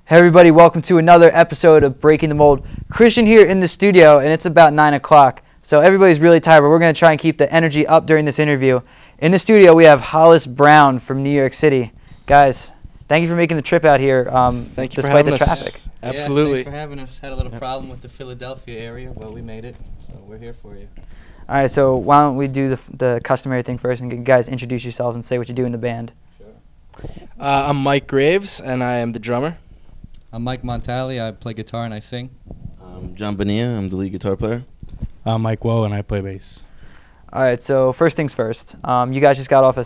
Hey everybody, welcome to another episode of Breaking the Mold. Christian here in the studio, and it's about 9 o'clock. So everybody's really tired, but we're going to try and keep the energy up during this interview. In the studio, we have Hollis Brown from New York City. Guys, thank you for making the trip out here Thank you despite for the having traffic. us. Absolutely. Yeah, thanks for having us. Had a little problem with the Philadelphia area, but we made it, so we're here for you. All right, so why don't we do the customary thing first and you guys introduce yourselves and say what you do in the band. Sure. I'm Mike Graves, and I am the drummer. I'm Mike Montali. I play guitar and I sing. I'm John Bonilla. I'm the lead guitar player. I'm Mike Woe, and I play bass. All right, so first things first. You guys just got off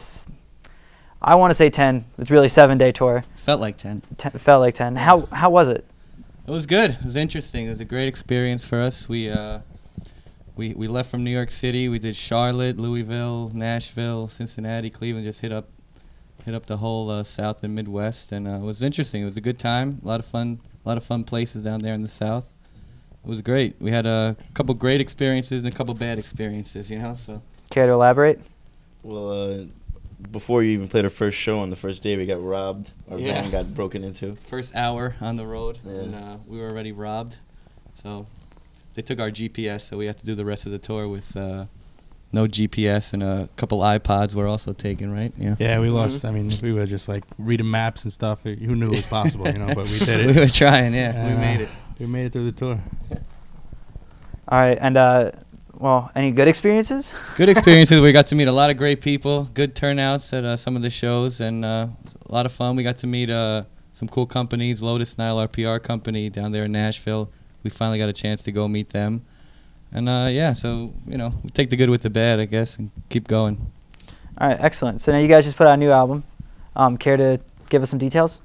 I want to say 10. It's really 7-day tour. Felt like 10. Felt like 10. How was it? It was good. It was interesting. It was a great experience for us. We left from New York City. We did Charlotte, Louisville, Nashville, Cincinnati, Cleveland. Just hit up the whole South and Midwest, and it was interesting. It was a good time. A lot of fun places down there in the South. It was great. We had a couple great experiences and a couple bad experiences, So. Care to elaborate? Well, before you even played our first show on the first day, we got robbed. Our Yeah. van got broken into. First hour on the road, Yeah. and we were already robbed. So they took our GPS, so we had to do the rest of the tour with no GPS, and a couple iPods were also taken, right? Yeah, we lost. I mean, we were just like reading maps and stuff. Who knew it was possible, But we did it. We were trying, yeah. We made it. We made it through the tour. All right, and well, any good experiences? Good experiences. We got to meet a lot of great people. Good turnouts at some of the shows, and a lot of fun. We got to meet some cool companies. Lotus Nile, our PR company down there in Nashville. We finally got a chance to go meet them. And yeah, so we take the good with the bad, I guess, and keep going. All right, excellent. So now you guys just put out a new album. Care to give us some details?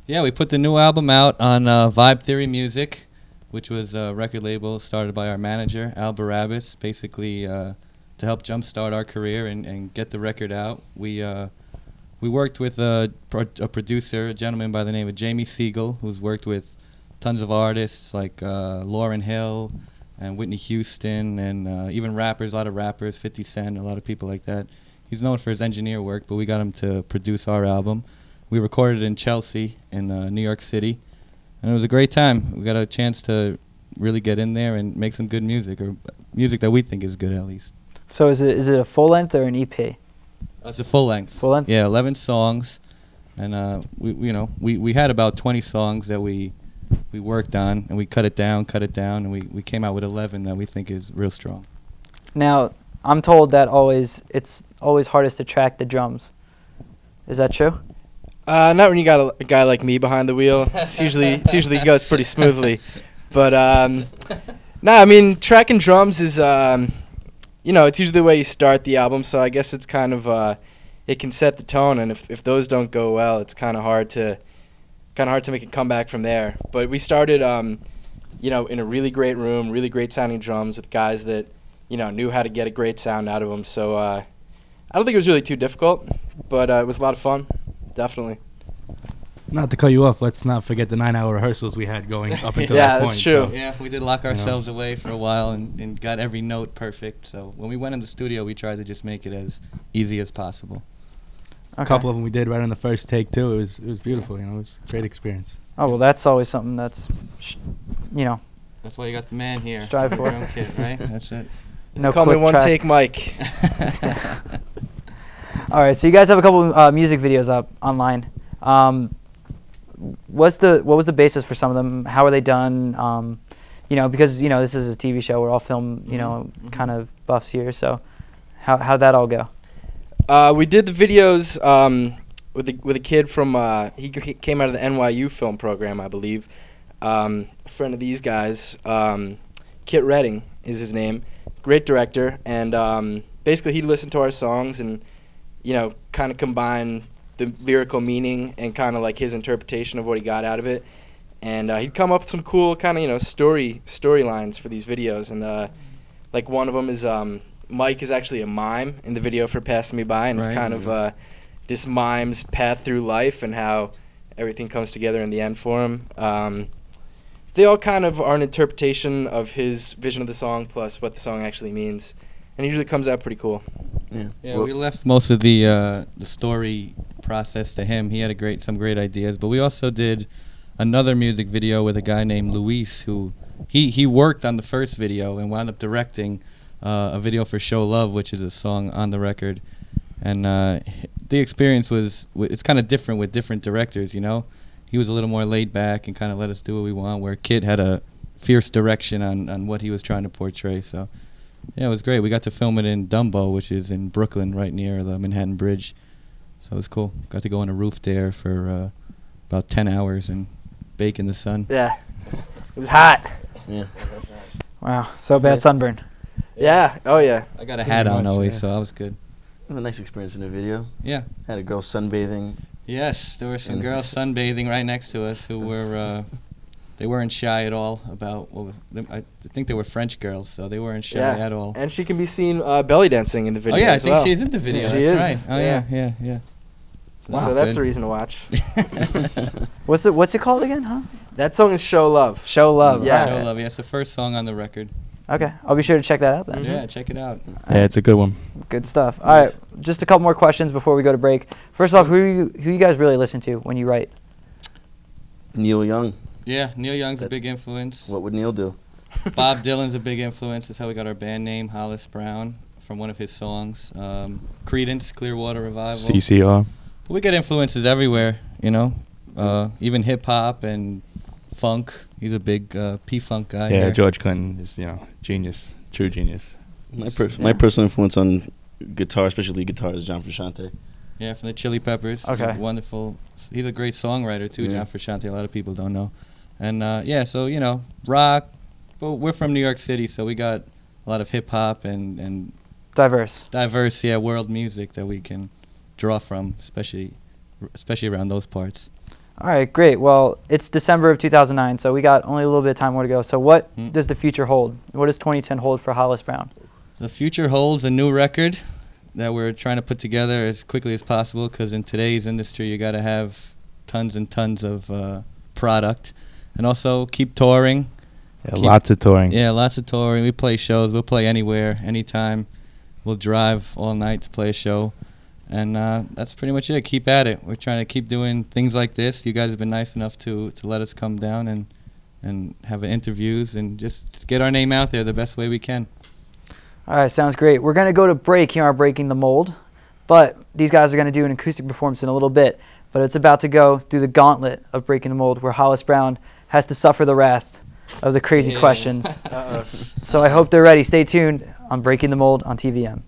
Yeah, we put the new album out on Vibe Theory Music, which was a record label started by our manager, Al Barabbas, basically to help jumpstart our career and get the record out. We worked with a producer, a gentleman by the name of Jamie Siegel, who's worked with tons of artists like Lauryn Hill and Whitney Houston, and even rappers, a lot of rappers, 50 Cent, a lot of people like that. He's known for his engineer work, but we got him to produce our album. We recorded it in Chelsea in New York City, and it was a great time. We got a chance to really get in there and make some good music, or music that we think is good at least. So is it a full length or an EP? It's a full length. Full length? Yeah, 11 songs, and we had about 20 songs that we worked on, and we cut it down, and we came out with 11 that we think is real strong. Now, I'm told that it's always hardest to track the drums. Is that true? Not when you got a guy like me behind the wheel. It usually goes pretty smoothly. But I mean, tracking drums is it's usually the way you start the album. So I guess it's kind of it can set the tone, and if those don't go well, it's kind of hard to make a comeback from there. But we started in a really great room, really great sounding drums with guys that knew how to get a great sound out of them. So I don't think it was really too difficult, but it was a lot of fun. Definitely. Not to cut you off, let's not forget the 9-hour rehearsals we had going up until Yeah, that point. that's true. So. Yeah, we did lock ourselves away for a while and got every note perfect. So when we went in the studio, we tried to just make it as easy as possible. Okay. A couple of them we did right on the first take too. It was beautiful. It was a great experience. Oh, well, that's always something that's, That's why you got the man here. Strive for. Your own kid, right? That's it. no Call me quick one track. take Mike. All right, so you guys have a couple music videos up online. What was the basis for some of them? How are they done? Because this is a TV show. We're all film, kind of buffs here. So, how'd that all go? We did the videos with a kid from he came out of the NYU film program, I believe. A friend of these guys, Kit Redding is his name. Great director, and basically he'd listen to our songs and kind of combine the lyrical meaning and kind of like his interpretation of what he got out of it, and he'd come up with some cool kind of storylines for these videos, and like one of them is Mike is actually a mime in the video for Passing Me By, and it's kind of this mime's path through life and how everything comes together in the end for him. They all kind of are an interpretation of his vision of the song plus what the song actually means, and it usually comes out pretty cool. Yeah, we left most of the story process to him. He had some great ideas, but we also did another music video with a guy named Luis, who he worked on the first video and wound up directing a video for Show Love, which is a song on the record. And the experience was, it's kind of different with different directors, you know? He was a little more laid back and kind of let us do what we want, where Kit had a fierce direction on what he was trying to portray. So, yeah, it was great. We got to film it in Dumbo, which is in Brooklyn, right near the Manhattan Bridge. So it was cool. Got to go on a roof there for about 10 hours and bake in the sun. Yeah. It was hot. Yeah. Wow, so bad sunburn. Yeah. Oh, yeah. I got a hat on much, always, yeah. so I was good. It was a nice experience in the video. Yeah. Had a girl sunbathing. Yes, there were some girls sunbathing right next to us who were, they weren't shy at all about, I think they were French girls, so they weren't shy at all. And she can be seen belly dancing in the video. Oh, yeah, I as think well. she's in the video. She That's is. right. Oh, yeah. Wow. So that's a reason to watch. What's it called again, huh? That song is Show Love. Show Love. Yeah. Show Love, yeah, it's the first song on the record. Okay, I'll be sure to check that out then. Mhm. Yeah, check it out. Yeah, it's a good one. Good stuff. All right, just a couple more questions before we go to break. First off, who you guys really listen to when you write? Neil Young. Yeah, Neil Young's a big influence. What would Neil do? Bob Dylan's a big influence. That's how we got our band name, Hollis Brown, from one of his songs. Creedence, Clearwater Revival. CCR. But we get influences everywhere, you know. Even hip-hop and funk. He's a big P-funk guy. Yeah, here. George Clinton is, genius, true genius. My personal influence on guitar, especially guitar, is John Frusciante. Yeah, from the Chili Peppers. He's Okay. a wonderful. He's a great songwriter too, Yeah. John Frusciante. A lot of people don't know. And yeah, so rock. Well, we're from New York City, so we got a lot of hip hop and Diverse. diverse, world music that we can draw from, especially around those parts. All right, great. Well, it's December of 2009, so we got only a little bit of time more to go. So what does the future hold? What does 2010 hold for Hollis Brown? The future holds a new record that we're trying to put together as quickly as possible, because in today's industry you got to have tons and tons of product, and also keep touring. Yeah, lots of touring. Yeah, lots of touring. We play shows. We'll play anywhere, anytime. We'll drive all night to play a show. And that's pretty much it. Keep at it. We're trying to keep doing things like this. You guys have been nice enough to let us come down and have interviews and just get our name out there the best way we can. All right, sounds great. We're going to go to break here on Breaking the Mold, but these guys are going to do an acoustic performance in a little bit. But it's about to go through the gauntlet of Breaking the Mold, where Hollis Brown has to suffer the wrath of the crazy questions. So I hope they're ready. Stay tuned on Breaking the Mold on TVM.